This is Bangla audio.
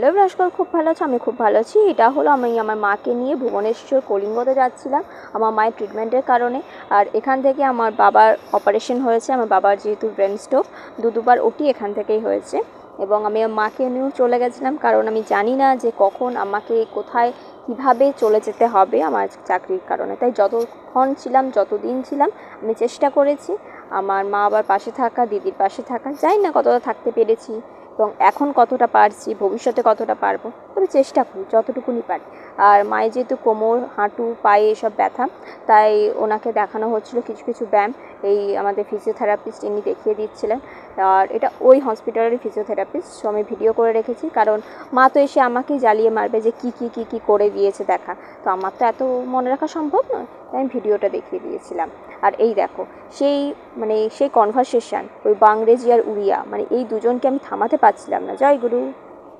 হ্যালো নমস্কার, খুব ভালো আছো? আমি খুব ভালো আছি। এটা হলো আমি আমার মাকে নিয়ে ভুবনেশ্বর কলিঙ্গতে যাচ্ছিলাম আমার মায়ের ট্রিটমেন্টের কারণে। আর এখান থেকে আমার বাবার অপারেশন হয়েছে। আমার বাবার যেহেতু ব্রেন স্ট্রোক, দুবার ওটি এখান থেকেই হয়েছে। এবং আমি আমার মাকে নিয়েও চলে গেছিলাম, কারণ আমি জানি না যে কখন আমাকে কোথায় কীভাবে চলে যেতে হবে আমার চাকরির কারণে। তাই যতক্ষণ ছিলাম, যতদিন ছিলাম, আমি চেষ্টা করেছি আমার মা বাবার পাশে থাকা, দিদির পাশে থাকা। জানি না কতটা থাকতে পেরেছি এবং এখন কতটা পারছি, ভবিষ্যতে কতটা পারবো, তবে চেষ্টা করি যতটুকুনি পারি। আর মায়ের যেহেতু কোমর, হাঁটু, পায়ে এসব ব্যথা, তাই ওনাকে দেখানো হচ্ছিলো কিছু কিছু ব্যায়াম। এই আমাদের ফিজিওথেরাপিস্ট ইনি দেখিয়ে দিচ্ছিলেন। আর এটা ওই হসপিটালের ফিজিওথেরাপিস্ট, সো আমি ভিডিও করে রেখেছি, কারণ মা তো এসে আমাকেই জ্বালিয়ে মারবে যে কী কী কী কী করে দিয়েছে দেখা। তো আমার তো এত মনে রাখা সম্ভব নয়, তাই আমি ভিডিওটা দেখিয়ে দিয়েছিলাম। আর এই দেখো, সেই কনভারসেশন ওই বাংরেজি আর উড়িয়া, এই দুজনকে আমি থামাতে পারছিলাম না। জয় গুরু।